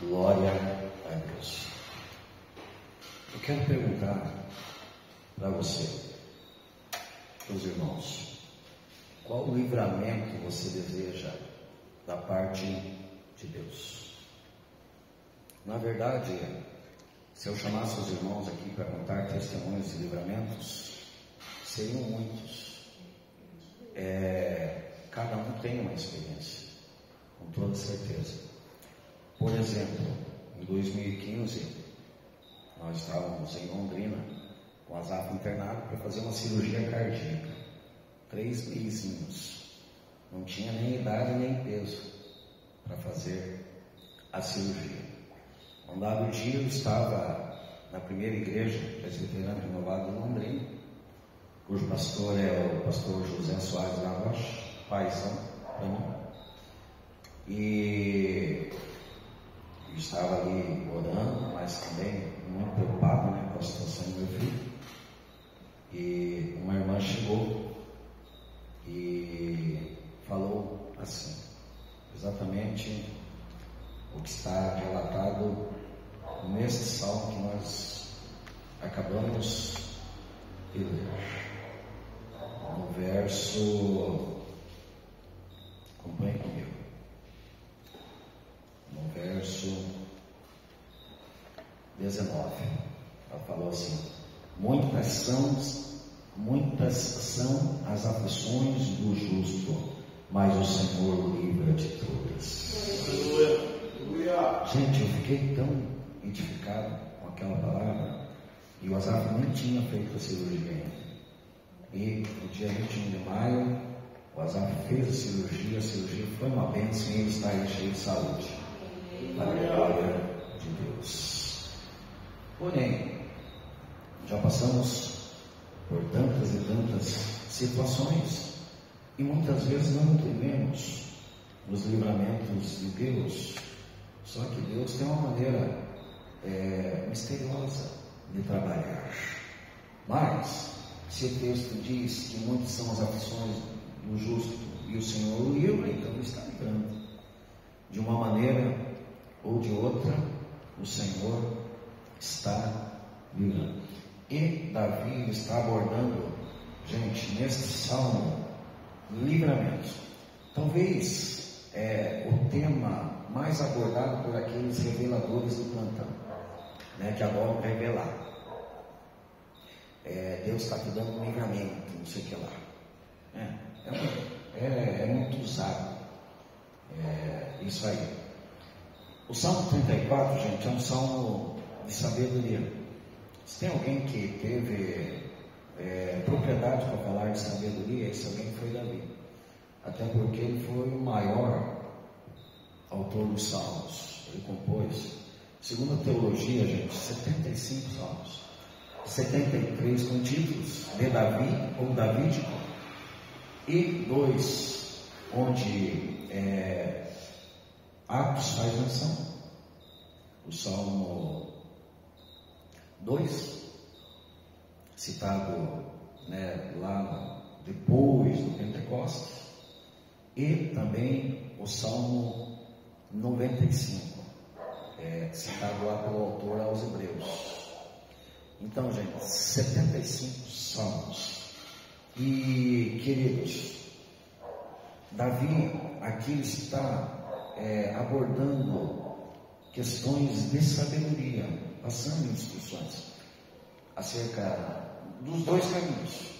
Glória a Deus. Eu quero perguntar para você, meus irmãos, qual livramento você deseja da parte de Deus? Na verdade, se eu chamasse os irmãos aqui para contar testemunhos de livramentos, seriam muitos. Cada um tem uma experiência, com toda certeza. Por exemplo, em 2015, nós estávamos em Londrina, com a Zap internado para fazer uma cirurgia cardíaca. 3 mesinhos. Não tinha nem idade nem peso para fazer a cirurgia. Um dado dia eu estava na primeira igreja presbiteriana renovada de Londrina, cujo pastor é o pastor José Soares da Rocha, paizão para mim. E eu estava ali orando, mas também muito preocupado, com a situação do meu filho. E uma irmã chegou e falou assim, exatamente o que está relatado nesse salmo que nós acabamos de ler. No verso, acompanhe comigo, no verso 19, ela falou assim: muitas são as aflições do justo, mas o Senhor o livra de todas. Gente, eu fiquei tão identificado com aquela palavra, e o Azaf nem tinha feito a cirurgia ainda. E no dia 21 de maio, o Azaf fez a cirurgia foi uma bênção e ele está aí cheio de saúde. Para a glória de Deus. Porém, já passamos por tantas e tantas situações e muitas vezes não entendemos os livramentos de Deus. Só que Deus tem uma maneira misteriosa de trabalhar. Mas, se o texto diz que muitas são as aflições do justo e o Senhor o livra, então ele está livrando. De uma maneira ou de outra, o Senhor está livrando. E Davi está abordando, gente, nesse salmo, livramento. Talvez o tema mais abordado por aqueles reveladores do plantão, que adoram revelar. Deus está te dando um livramento, não sei o que lá. É muito usado isso aí. O Salmo 34, gente, é um salmo de sabedoria. Se tem alguém que teve propriedade para falar de sabedoria, esse alguém foi Davi. Até porque ele foi o maior autor dos salmos. Ele compôs, segundo a teologia, gente, 75 salmos. 73 com títulos de Davi ou davídico, e 2 onde Atos faz menção. O Salmo 2, citado lá depois do Pentecostes, e também o Salmo 95, citado lá pelo autor aos Hebreus. Então, gente, 75 salmos. E, queridos, Davi aqui está abordando questões de sabedoria, passando instruções acerca dos 2 caminhos: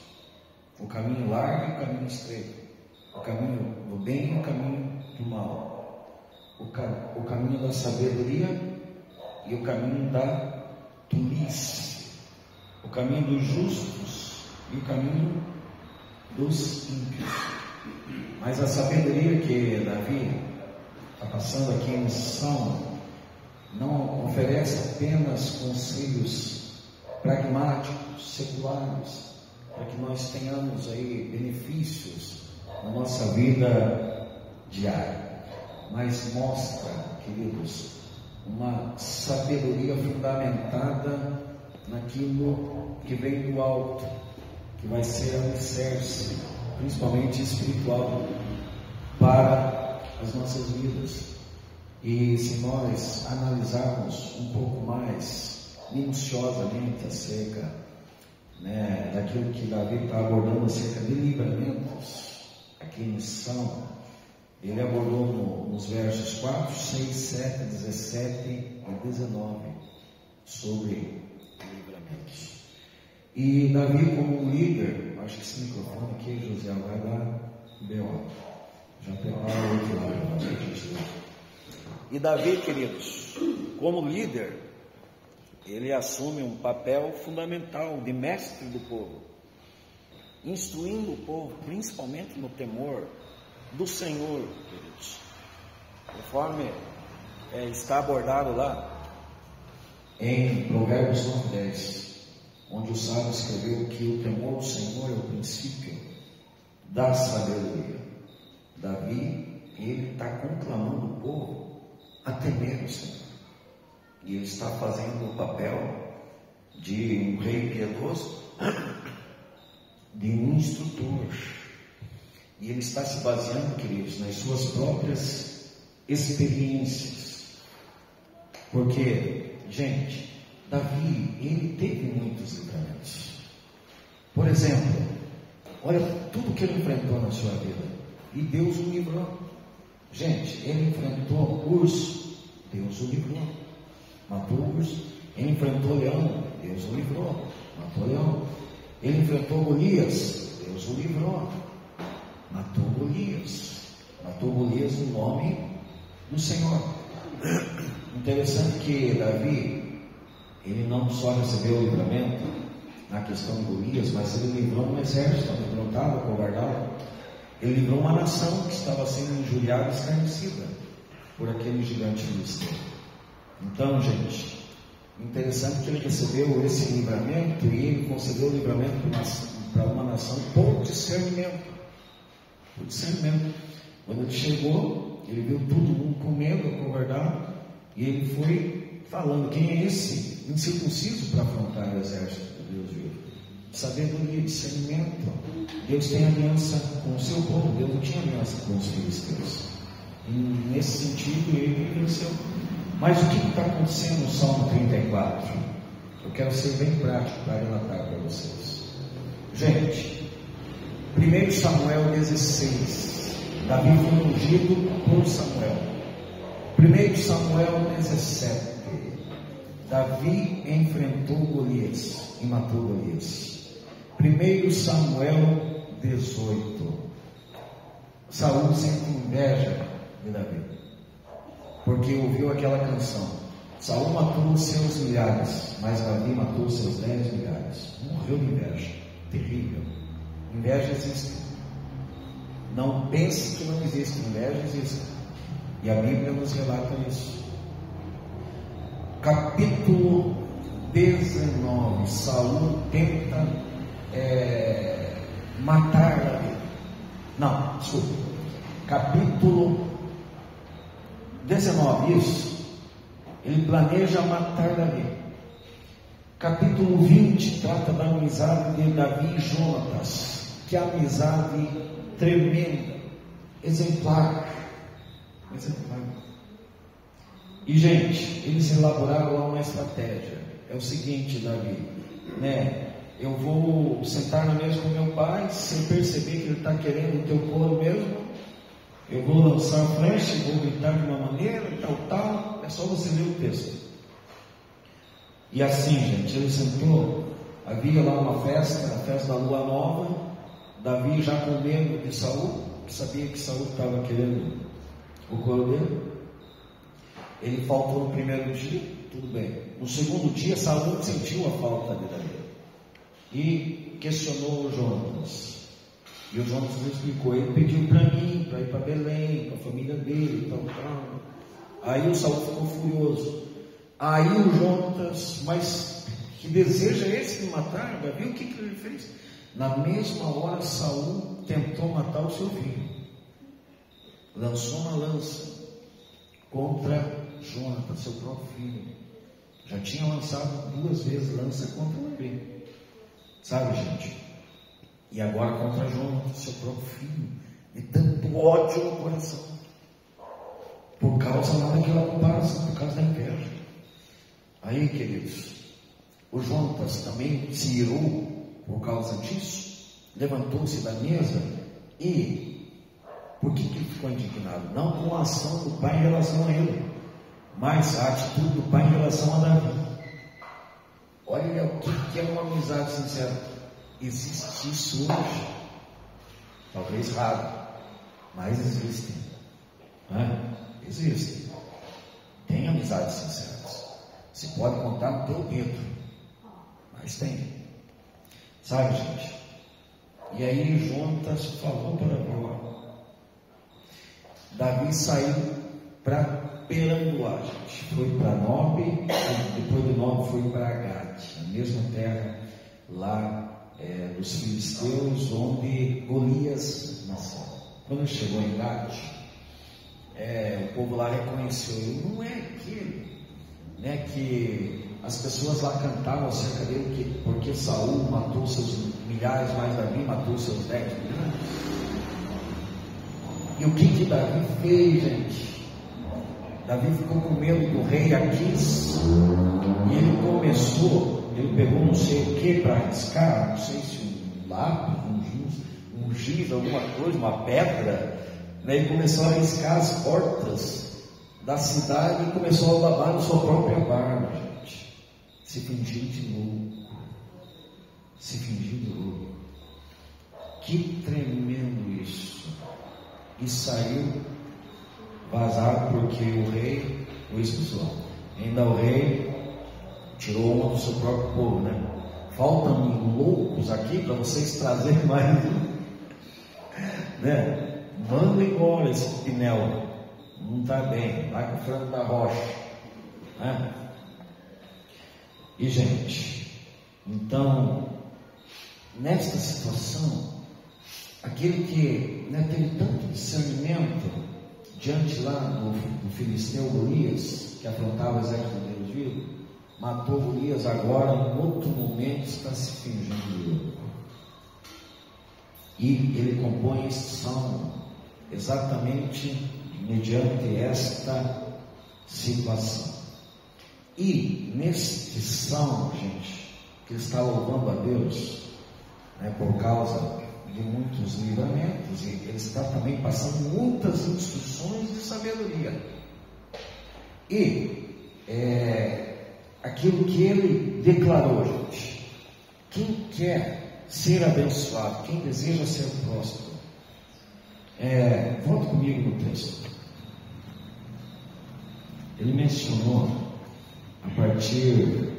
o caminho largo e o caminho estreito, o caminho do bem e o caminho do mal, o caminho da sabedoria e o caminho da tolice, o caminho dos justos e o caminho dos ímpios. Mas a sabedoria que Davi está passando aqui nesse salmo não oferece apenas conselhos pragmáticos, seculares, para que nós tenhamos aí benefícios na nossa vida diária, mas mostra, queridos, uma sabedoria fundamentada naquilo que vem do alto, que vai ser alicerce, principalmente espiritual, para as nossas vidas. E se nós analisarmos um pouco mais minuciosamente acerca, né, daquilo que Davi está abordando acerca de livramentos, aqui em Salmo, ele abordou nos versos 4, 6, 7, 17 e 19 sobre livramentos. E Davi, como um líder, acho que esse microfone aqui, José, vai lá, B.O. Já prepara o outro lado. E Davi, queridos, como líder, ele assume um papel fundamental de mestre do povo, instruindo o povo, principalmente no temor do Senhor, queridos, conforme está abordado lá em Provérbios 9:10, onde o sábio escreveu que o temor do Senhor é o princípio da sabedoria. Davi, ele está conclamando o povo a temer o Senhor, e ele está fazendo o papel de um rei piedoso, de um instrutor, e ele está se baseando, queridos, nas suas próprias experiências, porque, gente, Davi, ele teve muitos livramentos. Por exemplo, olha tudo que ele enfrentou na sua vida, e Deus o livrou. Gente, ele enfrentou urso, Deus o livrou, matou o urso. Ele enfrentou leão, Deus o livrou, matou o leão. Ele enfrentou Golias, Deus o livrou, matou Golias. Matou Golias no nome do Senhor. Interessante que Davi, ele não só recebeu o livramento na questão de Golias, mas ele livrou um exército amedrontado, acovardado. Ele livrou uma nação que estava sendo injuriada e escarnecida por aquele gigante filisteu. Então, gente, interessante que ele recebeu esse livramento, e ele concedeu o livramento para uma nação por discernimento. Por discernimento. Quando ele chegou, ele viu todo mundo com medo, acovardado, e ele foi falando: quem é esse incircunciso para afrontar o exército de Deus vivo? Sabedoria, discernimento. Deus tem aliança com o seu povo, Deus não tinha aliança com os filisteus. E nesse sentido ele venceu. Mas o que está acontecendo no Salmo 34? Eu quero ser bem prático para relatar para vocês. Gente, 1 Samuel 16, Davi foi ungido por Samuel. 1 Samuel 17, Davi enfrentou Golias e matou Golias. 1 Samuel 18, Saul sente inveja de Davi, porque ouviu aquela canção. Saul matou os seus milhares, mas Davi matou os seus 10 milhares. Morreu de inveja, terrível. Inveja existe. Não pense que não existe, inveja existe. E a Bíblia nos relata isso. Capítulo 19, Saul tenta matar Davi. Não, desculpa. Capítulo 19, isso. Ele planeja matar Davi. Capítulo 20 trata da amizade de Davi e Jonatas. Que amizade tremenda, exemplar. E, gente, eles elaboraram lá uma estratégia. É o seguinte, Davi, né? Eu vou sentar na mesa com meu pai, sem perceber que ele está querendo o teu couro mesmo. Eu vou lançar flecha, vou gritar de uma maneira, tal. É só você ler o texto. E assim, gente, ele sentou. Havia lá uma festa, a festa da lua nova. Davi já com medo de Saul, que sabia que Saul estava querendo o couro dele. Ele faltou no primeiro dia, tudo bem. No segundo dia, Saul sentiu a falta de Davi e questionou o Jonatas. E o Jonatas não explicou. Ele pediu para mim, para ir para Belém, para a família dele, tal. Aí o Saul ficou furioso. Aí o Jonatas, mas que desejo é esse de matar Davi? O que ele fez? Na mesma hora, Saul tentou matar o seu filho. Lançou uma lança contra Jonatas, seu próprio filho. Já tinha lançado 2 vezes lança contra Davi. Sabe, gente? E agora contra Jonatas, seu próprio filho. E tanto ódio no coração. Por causa lá daquela comparação, por causa da inveja. Aí, queridos, o Jonatas também se irou por causa disso, levantou-se da mesa e, por que ele ficou indignado? Não com a ação do pai em relação a ele, mas a atitude do pai em relação a Davi. Olha o que é uma amizade sincera. Existe isso hoje? Talvez raro, mas existem. Existem. Tem amizades sinceras. Se pode contar no teu dedo, mas tem. Sabe, gente? E aí Jonatas falou para Boa. Davi saiu para perambular, gente. Foi para Nob, depois do Nob foi para Gade, a mesma terra lá dos filisteus, onde Golias nasceu. Quando chegou em Gade, o povo lá reconheceu ele. Não é aquele, né, que as pessoas lá cantavam acerca dele, porque Saul matou seus milhares, mas Davi matou seus 10 milhares. E o que Davi fez, gente? Davi ficou com medo do rei Aquis, e ele pegou não sei o que para arriscar, não sei se um lápis, um giz, alguma coisa, uma pedra, né? E começou a arriscar as portas da cidade e começou a babar na sua própria barba, gente, se fingindo de louco. Que tremendo isso! E saiu vazado porque o rei o expulsou. Ainda o rei tirou uma do seu próprio povo, né? Faltam loucos aqui para vocês trazerem mais um, né? Manda embora esse Pinel, não está bem, vai com o frango da rocha, né? E gente, então, nesta situação, aquele que, né, teve tanto discernimento diante lá do filisteu Golias, que afrontava o exército de Deus vivo, matou Golias. Agora, em outro momento, está se fingindo. E ele compõe este salmo exatamente mediante esta situação. E neste salmo, gente, que ele está louvando a Deus, né, por causa de muitos livramentos, e ele está também passando muitas instruções de sabedoria. E aquilo que ele declarou, gente: quem quer ser abençoado, quem deseja ser próspero, volte comigo no texto. Ele mencionou a partir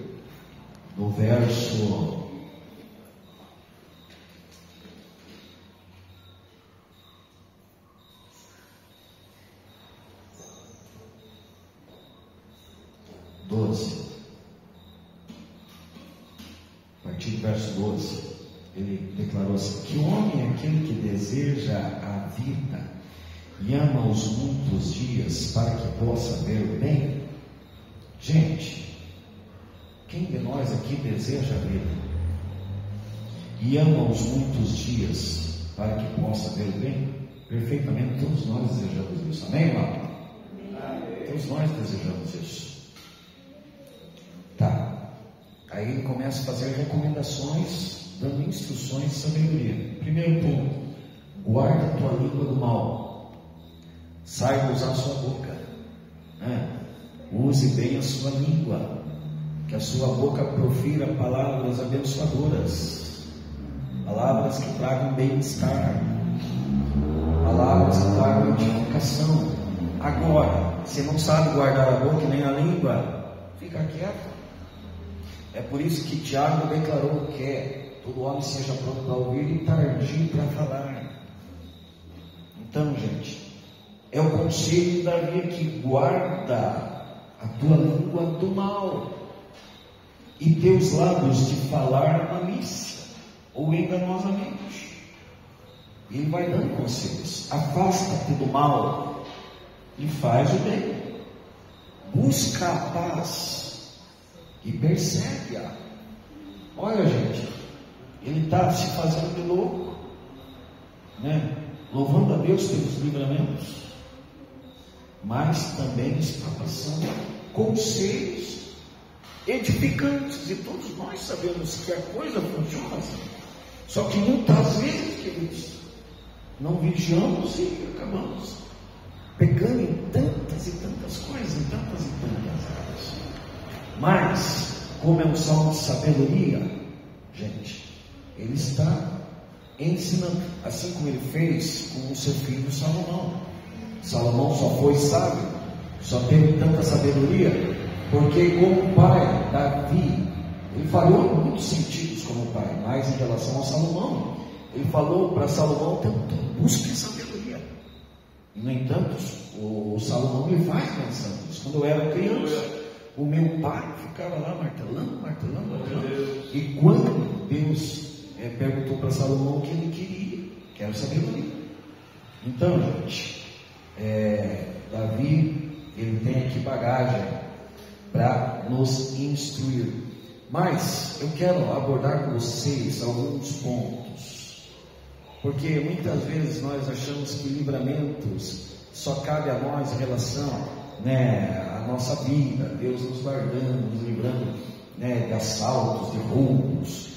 do verso 12. A partir do verso 12, ele declarou assim: que homem é aquele que deseja a vida e ama os muitos dias para que possa ver o bem? Gente, quem de nós aqui deseja a vida e ama os muitos dias para que possa ver o bem? Perfeitamente, todos nós desejamos isso. Amém, irmão? Todos nós desejamos isso. Tá. Aí ele começa a fazer recomendações, dando instruções de sabedoria. Primeiro ponto: guarda a tua língua do mal, saiba usar a sua boca, né? Use bem a sua língua, que a sua boca profira palavras abençoadoras, palavras que tragam bem-estar, palavras que tragam edificação. Agora, se não sabe guardar a boca nem a língua, fica quieto. É por isso que Tiago declarou que todo homem seja pronto para ouvir e tardio para falar. Então, gente, é o conselho de Davi que guarda a tua língua do mal e teus lábios de falar malícia ou enganosamente. Ele vai dando conselhos. Afasta-te do mal e faz o bem. Busca a paz e persegue-a. Olha, gente, ele está se fazendo de louco, né? Louvando a Deus pelos livramentos. mas também está passando conselhos edificantes, e todos nós sabemos que a coisa funciona assim. Só que muitas vezes, queridos, não vigiamos e acabamos pegando em tantas e tantas coisas, em tantas e tantas áreas. Mas, como é um salmo de sabedoria, gente, ele está ensinando, assim como ele fez com o seu filho Salomão. Salomão só foi sábio, só teve tanta sabedoria, porque como pai, Davi, ele falou em muitos sentidos como pai, mas em relação a Salomão, ele falou para Salomão: busque sabedoria. E, no entanto, o Salomão me faz pensando isso. Quando eu era criança, o meu pai ficava lá martelando. E quando Deus perguntou para Salomão o que ele queria, que era sabedoria. Então, gente, Davi, ele tem aqui bagagem para nos instruir. Mas eu quero abordar com vocês alguns pontos, porque muitas vezes nós achamos que livramentos só cabe a nós em relação, à nossa vida, Deus nos guardando, nos livrando, de assaltos, de roubos,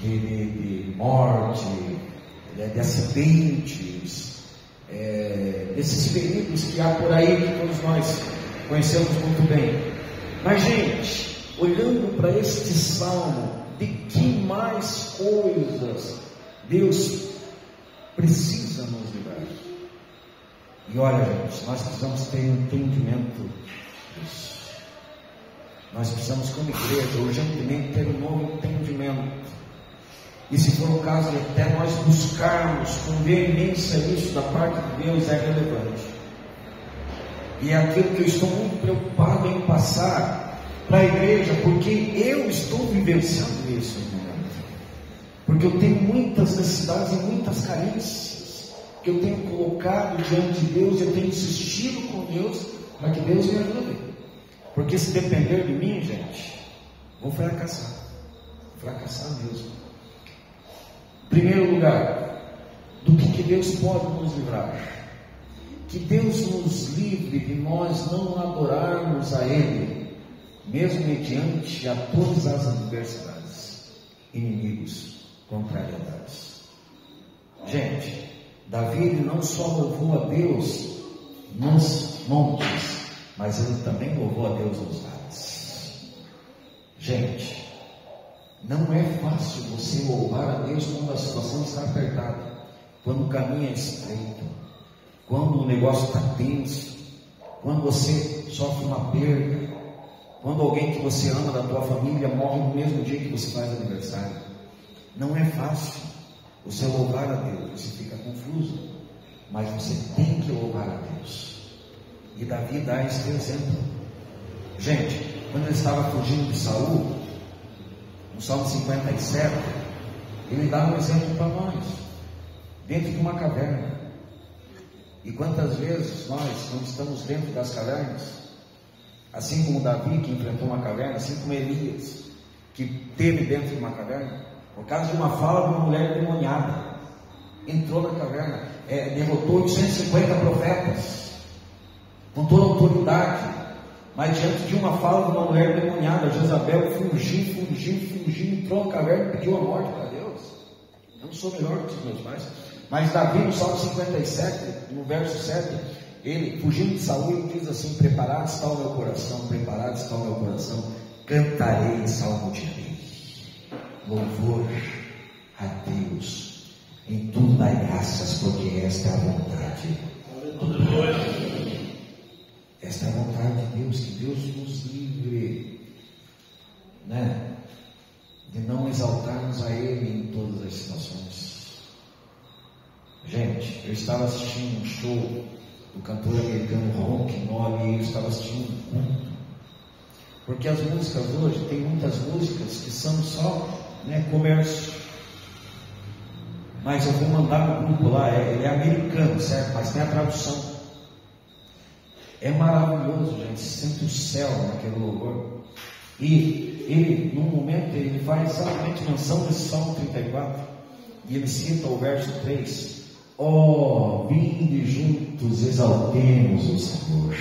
de morte, de acidentes, desses perigos que há por aí, que todos nós conhecemos muito bem. Mas, gente, olhando para este salmo, de que mais coisas Deus precisa nos livrar? E olha, gente, nós precisamos ter entendimento disso. Nós precisamos, como igreja, urgentemente ter um novo entendimento. E se for o caso de até nós buscarmos com veemência isso da parte de Deus, é relevante. E é aquilo que eu estou muito preocupado em passar para a igreja, porque eu estou vivenciando isso no momento. Porque eu tenho muitas necessidades e muitas carências que eu tenho colocado diante de Deus, eu tenho insistido com Deus para que Deus me ajude. Porque se depender de mim, gente, vou fracassar. Fracassar mesmo. Em primeiro lugar, do que Deus pode nos livrar? Que Deus nos livre de nós não adorarmos a Ele, mesmo mediante a todas as adversidades, inimigos, contrariedades. Gente, Davi ele não só louvou a Deus nos montes, mas ele também louvou a Deus nos vales. Gente, não é fácil você louvar a Deus quando a situação está apertada, quando o caminho é estreito, quando o negócio está tenso, quando você sofre uma perda, quando alguém que você ama da tua família morre no mesmo dia que você faz aniversário. Não é fácil você louvar a Deus, você fica confuso, mas você tem que louvar a Deus. E Davi dá esse exemplo. Gente, quando ele estava fugindo de Saul, no Salmo 57, ele dá um exemplo para nós, dentro de uma caverna. E quantas vezes nós, quando estamos dentro das cavernas, assim como Davi que enfrentou uma caverna, assim como Elias que teve dentro de uma caverna, por causa de uma fala de uma mulher demoniada, entrou na caverna, derrotou 850 profetas com toda a autoridade, mas diante de uma fala de uma mulher demoniada, Jezabel fugiu, entrou na caverna e pediu a morte para Deus. Eu não sou melhor que os meus pais, mas Davi no Salmo 57, no verso 7, ele, fugindo de Saul, ele diz assim: preparado está o meu coração, cantarei salmo de rei, louvor a Deus, em tudo dai graças, porque esta é a vontade. Esta é a vontade de Deus, que Deus nos livre, de não exaltarmos a Ele em todas as situações. Gente, eu estava assistindo um show do cantor americano Ron Quinol, e eu estava assistindo um culto, porque as músicas hoje, tem muitas músicas que são só comércio, mas eu vou mandar no grupo lá, ele é americano, certo? Mas tem a tradução. É maravilhoso, gente, sente o céu naquele louvor. E ele, num momento, ele faz exatamente menção desse Salmo 34, e ele cita o verso 3, Ó, vinde juntos, exaltemos o Senhor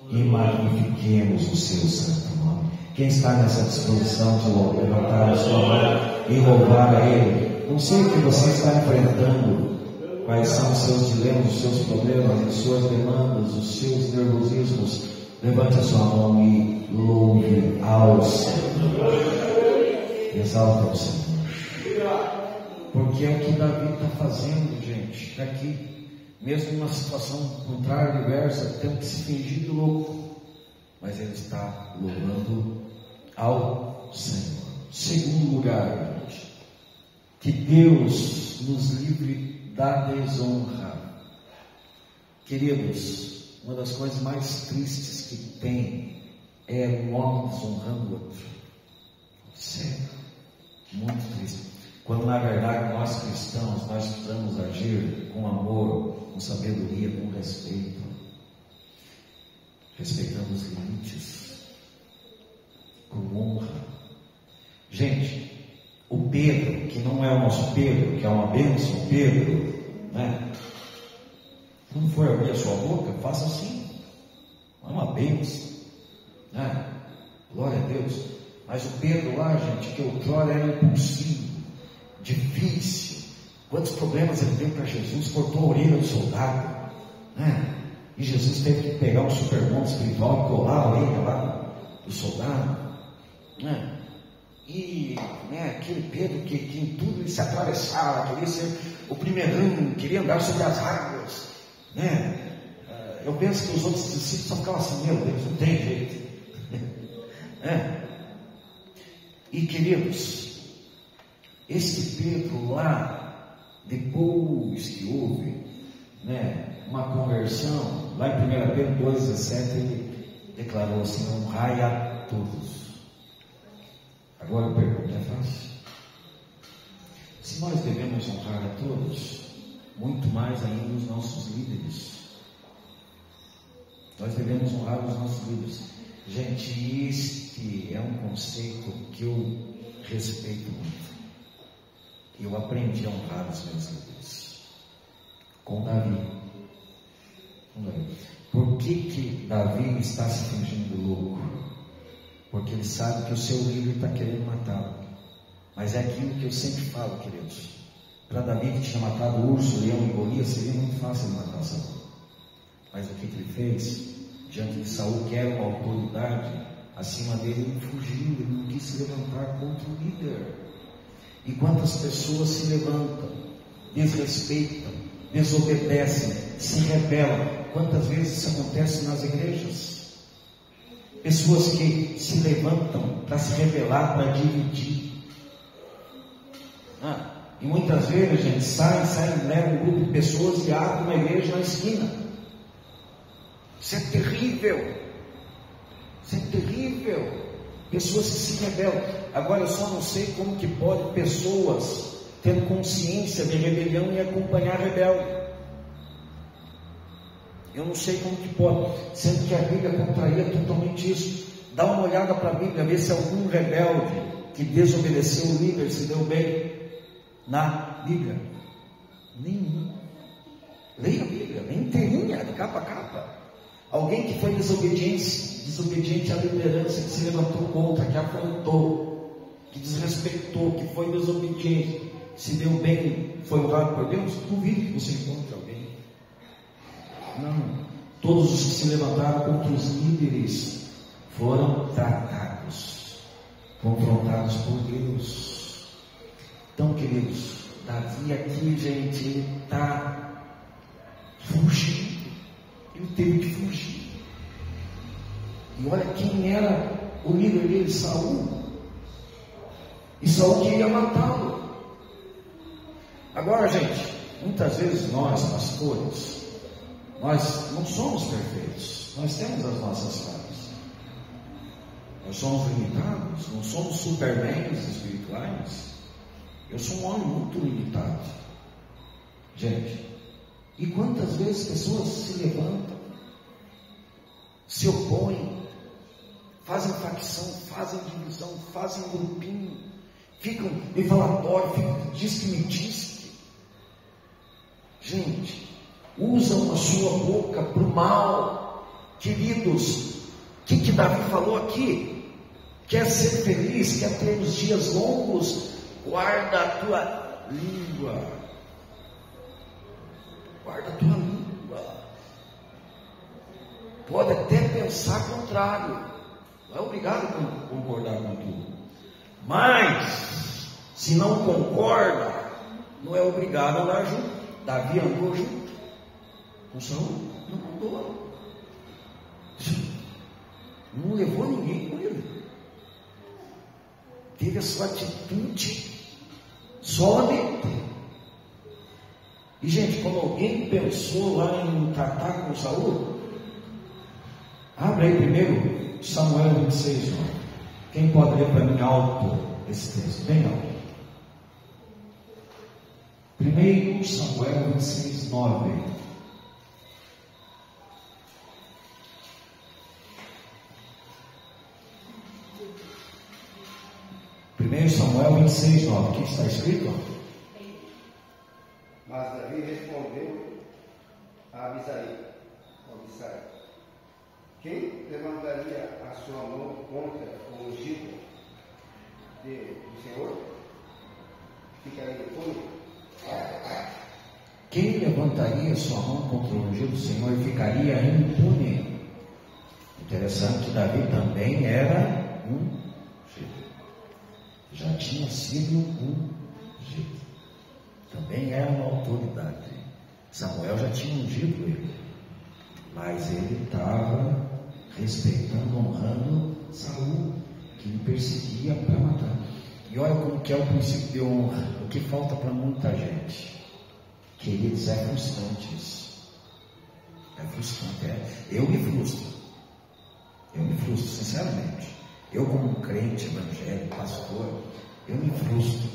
e magnifiquemos o seu santo nome. Quem está nessa disposição de levantar a sua mão e louvar a Ele? Não sei o que você está enfrentando, quais são os seus dilemas, os seus problemas, as suas demandas, os seus nervosismos. Levante a sua mão e louve ao Senhor. Exalta o Senhor. Porque é o que Davi está fazendo, gente. Está aqui, mesmo numa situação contrária, diversa, tendo que se fingir de louco, mas ele está louvando ao Senhor. Segundo lugar, gente, que Deus nos livre da desonra. Queridos, uma das coisas mais tristes que tem é um homem desonrando o outro. Sério, muito triste. Quando na verdade nós cristãos, nós precisamos agir com amor, com sabedoria, com respeito, respeitando os limites, com honra. Gente, o Pedro, que não é o nosso Pedro, que é uma bênção, Pedro, né? Quando for abrir a sua boca, faça assim, é uma bênção, né? Glória a Deus. Mas o Pedro lá, gente, que outrora era impulsivo, difícil. Quantos problemas ele deu para Jesus? Cortou a orelha do soldado, né? E Jesus teve que pegar um superbom espiritual e colar a orelha lá do soldado, né? E aquele Pedro que em tudo ele se atravessava, queria ser o primeirão, queria andar sobre as águas, né? Eu penso que os outros discípulos só ficavam assim: meu Deus, não tem jeito. E queridos, esse Pedro lá, depois que houve uma conversão, lá em 1 Pedro 2,17, ele declarou assim: honrai a todos. Agora eu pergunto, é fácil? Se nós devemos honrar a todos, muito mais ainda os nossos líderes. Nós devemos honrar os nossos líderes. Gente, este é um conceito que eu respeito muito. Eu aprendi a honrar os meus líderes com Davi. Por que Davi está se fingindo louco? Porque ele sabe que o seu líder está querendo matá-lo. Mas é aquilo que eu sempre falo, queridos. Para Davi, que tinha matado o urso, o leão e Golias, seria muito fácil ele matar Saul. Mas o que ele fez? Diante de Saul, que era uma autoridade acima dele, ele fugiu, ele não quis se levantar contra o líder. E quantas pessoas se levantam, desrespeitam, desobedecem, se rebelam? Quantas vezes isso acontece nas igrejas? Pessoas que se levantam para se rebelar, para dividir. E muitas vezes, gente, saem, levam um grupo de pessoas e abrem uma igreja na esquina. Isso é terrível. Isso é terrível. Pessoas que se rebelam. Agora eu só não sei como que pode pessoas tendo consciência de rebelião e acompanhar rebelde. Eu não sei como que pode, sendo que a Bíblia contraria totalmente isso. Dá uma olhada para a Bíblia, vê se algum rebelde que desobedeceu o líder se deu bem na Bíblia. Nenhum. Leia a Bíblia, nem inteirinha, de capa a capa. Alguém que foi desobediente à liderança, que se levantou contra, que afrontou, que desrespeitou, que foi desobediente, se deu bem, foi honrado por Deus. Duvido que você encontre alguém. Não, todos os que se levantaram contra os líderes foram tratados, confrontados por Deus. Então, queridos, Davi aqui, gente, ele está fugindo, ele teve que fugir. E olha quem era o líder dele, Saul. E Saul queria matá-lo. Agora, gente, muitas vezes nós, pastores, nós não somos perfeitos, nós temos as nossas falhas, nós somos limitados, não somos supermans espirituais. Eu sou um homem muito limitado, gente. E quantas vezes pessoas se levantam, se opõem, fazem facção, fazem divisão, fazem grupinho, ficam em falatório, diz que me diz. Gente, usam a sua boca para o mal. Queridos, o que Davi falou aqui? Quer ser feliz, quer ter os dias longos? Guarda a tua língua. Guarda a tua língua. Pode até pensar contrário, não é obrigado a concordar com tudo, mas se não concorda, não é obrigado a andar junto. Davi andou junto com Saul? Não andou, não levou ninguém com ele, teve a sua atitude solamente. E gente, quando alguém pensou lá em tratar com Saul, abre aí primeiro Samuel 26, ó. Quem pode ler para mim alto esse texto? Bem alto. Primeiro Samuel 26, 9. Primeiro Samuel 26, 9. O que está escrito? Mas Davi respondeu a Abisai: quem levantaria a sua mão contra o ungido do Senhor? Ficaria impune? Quem levantaria sua mão contra o ungido do Senhor ficaria impune. Interessante que Davi também era ungido. Já tinha sido ungido. Também era uma autoridade. Samuel já tinha ungido ele, mas ele estava respeitando, honrando Saul, que o perseguia para matar. E olha como que é o princípio de honra. O que falta para muita gente, queridos, é frustrante isso. É frustrante. Eu me frustro sinceramente. Eu, como um crente evangélico, pastor, eu me frustro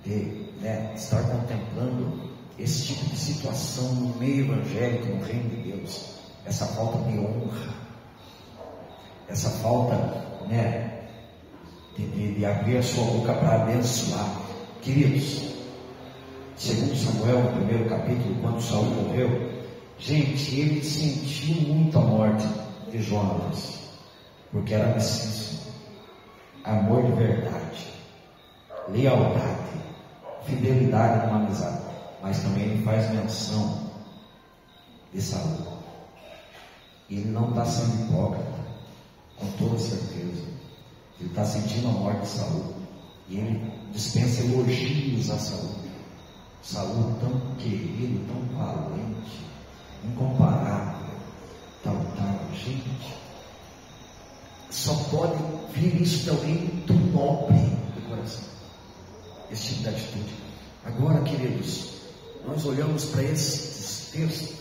de estar contemplando esse tipo de situação no meio evangélico, no reino de Deus. Essa falta de honra, essa falta de abrir a sua boca para abençoar. Queridos, segundo Samuel, no primeiro capítulo, quando Saul morreu, gente, ele sentiu muito a morte de Jonatas, porque era preciso amor de verdade, lealdade, fidelidade numa amizade. Mas também ele faz menção de Saul. Ele não está sendo hipócrita, com toda certeza. Ele está sentindo a morte de Saul, e ele dispensa elogios a Saul. Saul tão querido, tão valente, incomparável, tal. Gente, só pode vir isso de alguém muito nobre do coração, esse tipo de atitude. Agora, queridos, nós olhamos para esses textos,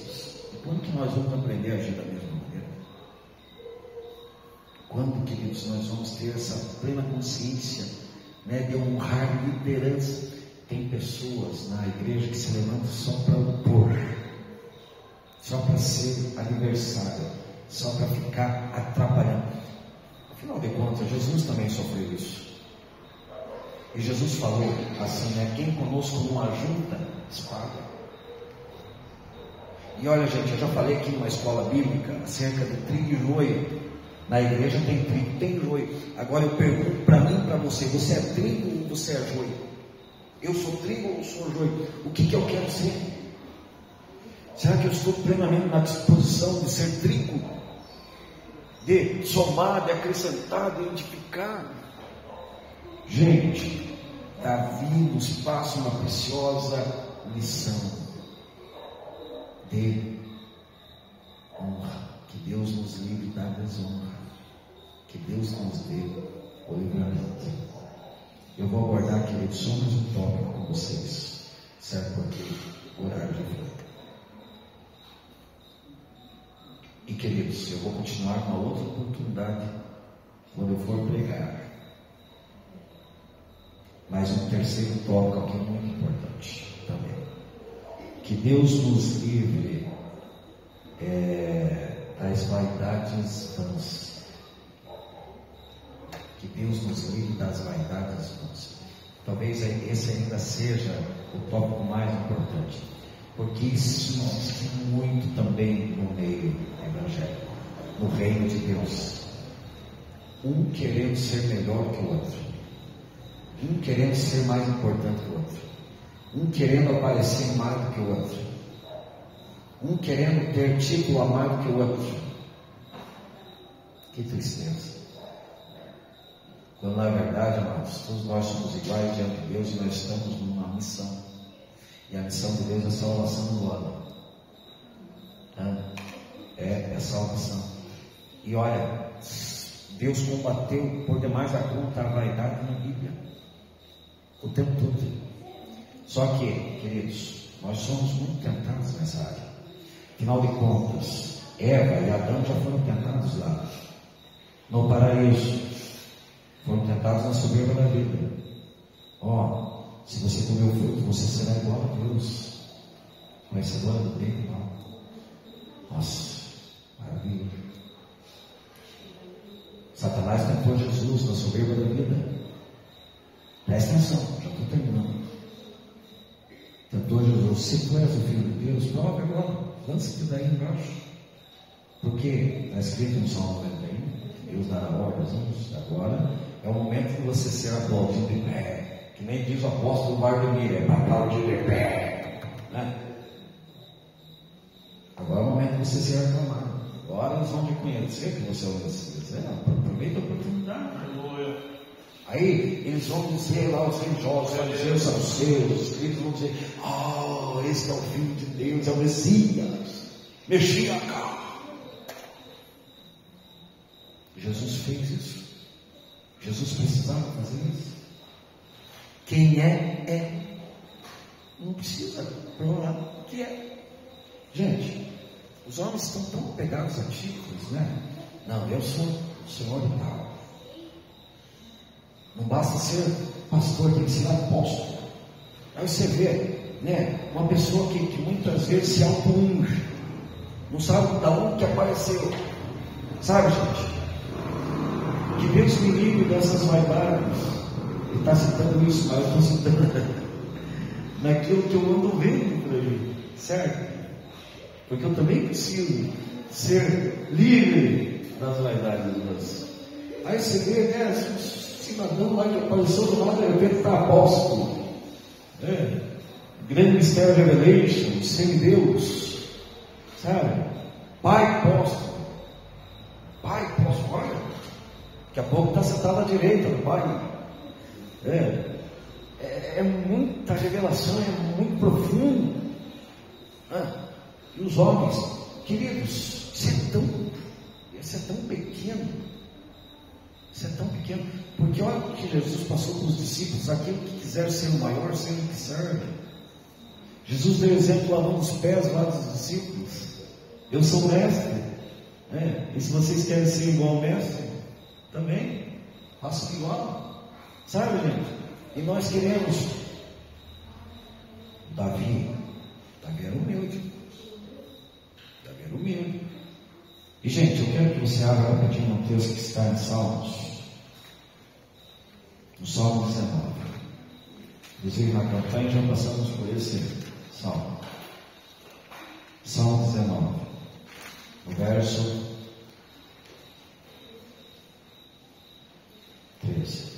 e quando que nós vamos aprender a agir da mesma maneira? Quando, queridos, nós vamos ter essa plena consciência de honrar liderança? Tem pessoas na igreja que se levantam só para opor, só para ser adversário, só para ficar atrapalhando. Afinal de contas, Jesus também sofreu isso. E Jesus falou assim, quem conosco não ajunta, espalha. E olha, gente, eu já falei aqui numa escola bíblica acerca de trigo e joio. Na igreja tem trigo, tem joio. Agora eu pergunto para mim e para você: você é trigo ou você é joio? Eu sou trigo ou sou joio? O que eu quero ser? Será que eu estou plenamente na disposição de ser trigo? De somar, de acrescentar, de edificar? Gente, Davi nos passa uma preciosa lição de honra. Que Deus nos livre da desonra, que Deus nos dê o livramento. Eu vou abordar, queridos, só mais um tópico com vocês, certo? Porque o horário já foi. E, queridos, eu vou continuar com uma outra oportunidade quando eu for pregar. Mas um terceiro tópico aqui muito importante também. Que Deus nos livre das vaidades vãs. Que Deus nos livre das vaidades vãs. Talvez esse ainda seja o tópico mais importante. Porque isso existe muito também no meio evangélico, no reino de Deus. Um querendo ser melhor que o outro, um querendo ser mais importante que o outro, um querendo aparecer mais do que o outro, um querendo ter título a mais do que o outro. Que tristeza. Quando na verdade, amados, todos nós somos iguais diante de Deus e nós estamos numa missão. E a missão de Deus é salvação do homem. É salvação. E olha, Deus combateu por demais a conta a vaidade na Bíblia, o tempo todo. Só que, queridos, nós somos muito tentados nessa área. Afinal de contas, Eva e Adão já foram tentados lá no paraíso, foram tentados na soberba da vida. Se você comer o fruto, você será igual a Deus, conhecedor do bem e do mal. Nossa, maravilha. Satanás tentou Jesus na soberba da vida. Presta atenção, já estou terminando. Tentou Jesus: se tu és o Filho de Deus, prova agora, lança-te daí embaixo. Porque está escrito no Salmo 91, Deus dará ordens, agora é o momento de você ser aplaudido de pé. Que nem diz o apóstolo Bardomir, é aplaudir de pé, né? Agora é o momento de você ser aclamado. Agora eles vão reconhecer que você é o Messias. Aproveita a oportunidade. Aí eles vão dizer lá, os religiosos, os saduceus, os escritos vão dizer: esse é o Filho de Deus, é o Messias, Mexia cá. Jesus fez isso. Jesus precisava fazer isso. Quem é. Não precisa provar que é. Gente, os homens estão tão pegados a títulos, né? Não, eu sou o Senhor e tal. Não basta ser pastor, tem que ser apóstolo. Aí você vê, né? Uma pessoa que muitas vezes se auto-unge, não sabe da onde que apareceu. Sabe, gente? Que Deus me livre dessas vaidades. Ele está citando isso, mas eu estou citando naquilo que eu ando vendo por aí, certo? Porque eu também preciso ser livre das vaidades de Deus. Aí você vê, né, cidadão lá que apareceu do nada, de repente está apóstolo, né? Grande mistério revelation, semideus, sabe? Pai apóstolo, olha, daqui a pouco está sentado à direita do Pai. É muita revelação, é muito profundo. E os homens, queridos, isso é tão pequeno. Isso é tão pequeno. Porque olha o que Jesus passou para os discípulos: aquele que quiser ser o maior, seja o que serve. Jesus deu exemplo lavando os pés lá dos discípulos. Eu sou o mestre, e se vocês querem ser igual ao mestre, também façam igual. Sabe, gente? E nós queremos. Davi era humilde. E, gente, eu quero que você abra rapidinho um texto que está em Salmos. No Salmo 19. Inclusive na campanha já passamos por esse Salmo. Salmo 19. O verso 13.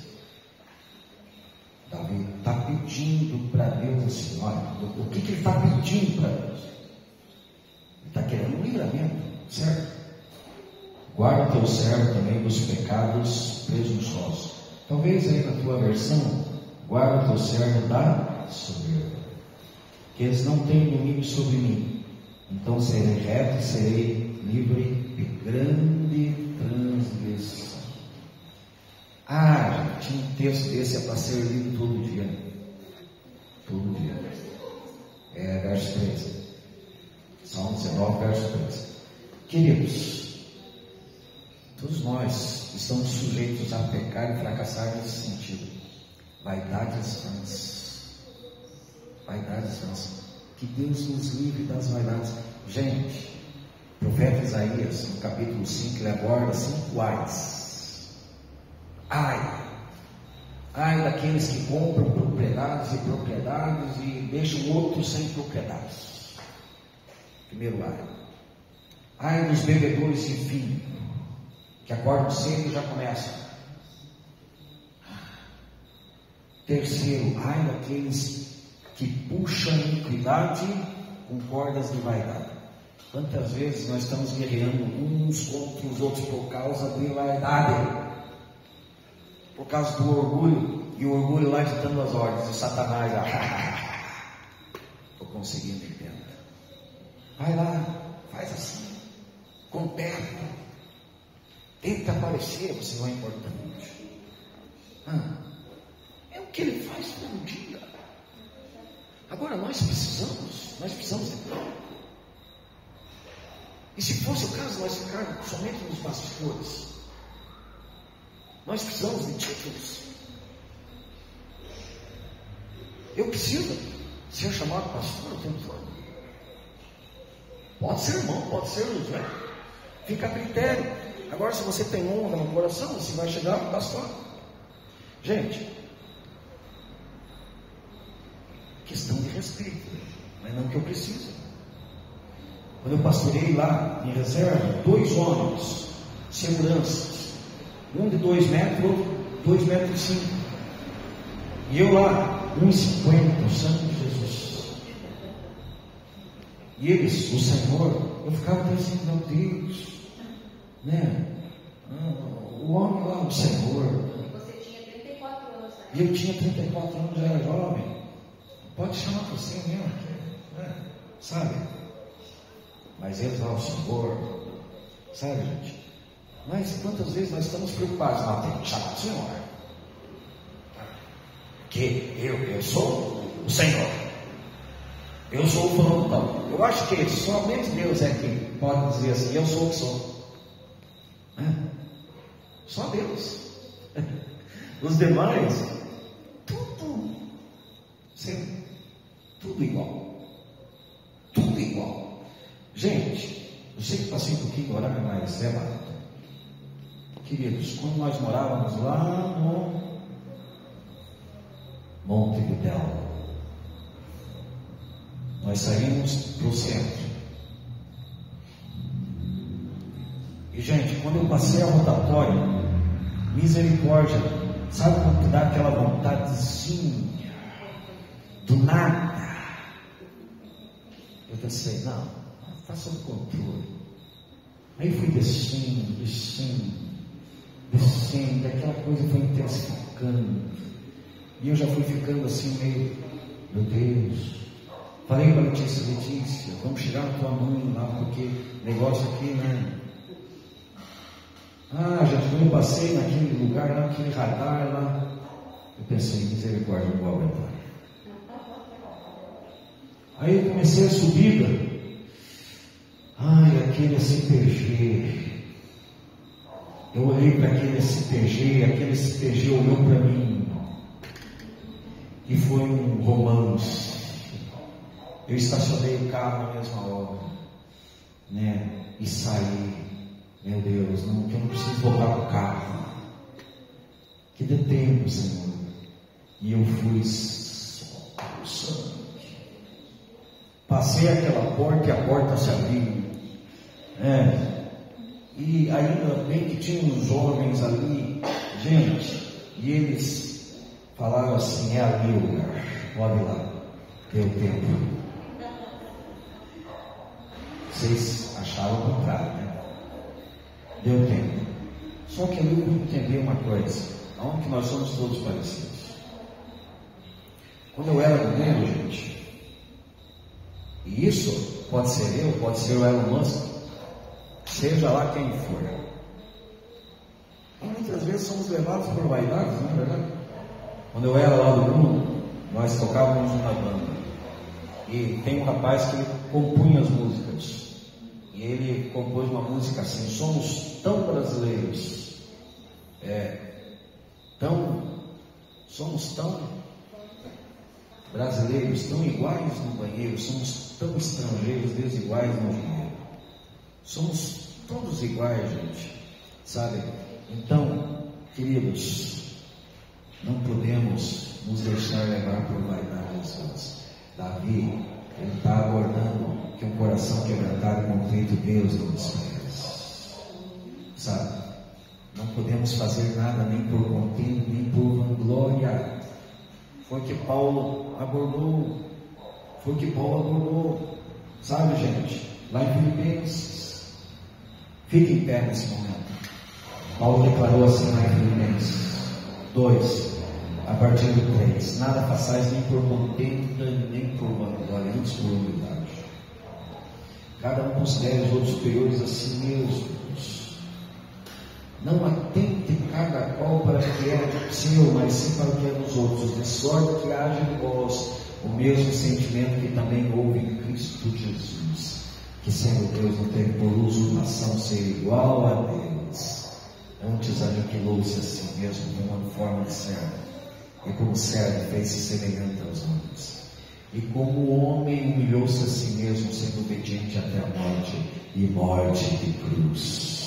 Davi está pedindo para Deus assim: olha, o que ele está pedindo para Deus? Ele está querendo um livramento, certo? Guarda teu servo também dos pecados presunçosos. Talvez aí na tua versão, guarda teu servo da soberba, que eles não têm domínio sobre mim. Então serei reto e serei livre de grande transgressão. Gente, um texto desse é para ser lido todo dia. Todo dia. Verso 13. Salmo 19, verso 13. Queridos, todos nós estamos sujeitos a pecar e fracassar nesse sentido. Vaidades vãs. Que Deus nos livre das vaidades. Gente, o profeta Isaías, no capítulo 5, ele aborda 5 ais. Ai daqueles que compram propriedades e deixam outros sem propriedades. Primeiro ai. Ai dos bebedores de vinho, que acordam cedo e já começam. Terceiro, ai daqueles que puxam a iniquidade com cordas de vaidade. Quantas vezes nós estamos guerreando uns contra os outros por causa de vaidade, por causa do orgulho, e o orgulho lá ditando as ordens, e Satanás estou conseguindo entender. Vai lá, faz assim, compete, tenta aparecer, você não é importante. É o que ele faz todo dia. Agora nós precisamos de pão. E se fosse o caso, nós ficarmos somente nos bastidores. Nós precisamos de títulos. Eu preciso ser chamado pastor o tempo todo. Pode ser irmão, pode ser José. Fica a critério. Agora, se você tem honra no coração, você vai chegar ao pastor. Gente, questão de respeito, mas não que eu preciso. Quando eu pastorei lá em reserva, 2 homens, seguranças, um de 2 metros, outro 2 metros e 5. E eu lá, 1,50, o sangue de Jesus. E eles, o Senhor, eu ficava pensando, meu Deus, né? O homem lá, o Senhor. Você tinha 34 anos, né? E eu tinha 34 anos, já era jovem. Pode chamar você mesmo, né? Sabe? Mas eles lá, o Senhor, sabe, gente? Mas quantas vezes nós estamos preocupados? Não, tem que chamar o Senhor. Que eu sou o Senhor. Eu sou o fulano tal. Eu acho que somente Deus é que pode dizer assim, eu sou o que sou. Só Deus. Os demais, tudo, sim, tudo igual. Tudo igual. Gente, eu sei que passei um pouquinho do horário, mas é barato. Queridos, quando nós morávamos lá no Monte Vidal, nós saímos para o centro. E, gente, quando eu passei a rotatória, misericórdia, sabe quando dá aquela vontadezinha do nada? Eu pensei, não, está sob controle. Aí fui descendo, aquela coisa foi intensificando. E eu já fui ficando assim meio, meu Deus. Falei para a Letícia, vamos chegar na tua mãe lá, porque negócio aqui, né? Gente, quando eu passei naquele lugar lá, naquele radar lá, eu pensei, misericórdia, não vou aguentar. Aí eu comecei a subida. Aquele SPG. Eu olhei para aquele SPG olhou para mim. E foi um romance. Eu estacionei o carro na mesma hora, né? E saí. Meu Deus, eu não preciso voltar para o carro. Que dê tempo, Senhor. E eu fui soltar o sangue. Passei aquela porta e a porta se abriu. E ainda bem que tinha uns homens ali, gente, e eles falaram assim, é ali o lugar, pode ir lá, deu tempo. Vocês acharam o contrário, né? Deu tempo. Só que eu não entendi uma coisa, aonde nós somos todos parecidos. Quando eu era governo, gente, e isso pode ser eu, pode ser o Elon Musk, seja lá quem for. E muitas vezes somos levados por vaidades, não é verdade? Quando eu era lá do mundo, nós tocávamos uma banda. E tem um rapaz que compunha as músicas. E ele compôs uma música assim, somos tão brasileiros, somos tão brasileiros, tão iguais no banheiro, somos tão estrangeiros, desiguais no dinheiro. Somos todos iguais, gente, sabe? Então, queridos, não podemos nos deixar levar por vaidades. Davi, Ele está abordando que um coração quebrantado e contrito Deus não despreza. Sabe? Não podemos fazer nada nem por contínuo, nem por vanglória. Foi que Paulo abordou. Sabe, gente? Lá em Filipenses. Fique em pé nesse momento. Paulo declarou assim lá em Filipenses 2, a partir do 3: nada façais nem por contenda, nem por vanglória, antes por humildade. Cada um considere os outros superiores a si mesmos. Não atente cada qual para o que é seu, mas sim para o que é dos outros. De sorte que haja em vós o mesmo sentimento que também houve em Cristo Jesus, que sendo Deus não teve por usurpação ser igual a Deus, antes aniquilou-se a si mesmo, tomando forma de servo, e como servo fez-se semelhante aos homens. E como homem humilhou-se a si mesmo, sendo obediente até a morte, e morte de cruz.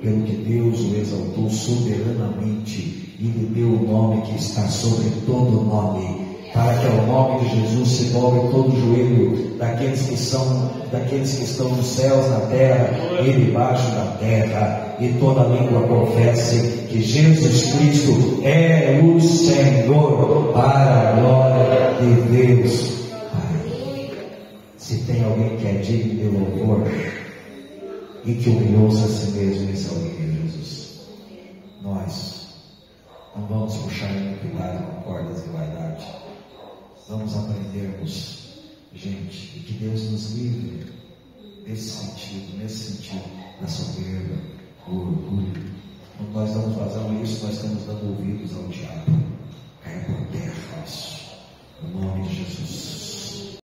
Pelo que Deus o exaltou soberanamente e lhe deu o nome que está sobre todo nome, para que ao nome de Jesus se dobre todo o joelho daqueles que estão nos céus, na terra e debaixo da terra, e toda língua confesse que Jesus Cristo é o Senhor, para a glória de Deus Pai. Se tem alguém que é digno de louvor e que humilhou-se a si mesmo, esse alguém é Jesus. Nós não vamos puxar iniquidade com cordas de vaidade. Vamos aprendermos, gente, e que Deus nos livre nesse sentido, da soberba, do orgulho. Quando nós damos vazão a isso, nós estamos dando ouvidos ao diabo. Caia por terra isso, no nome de Jesus.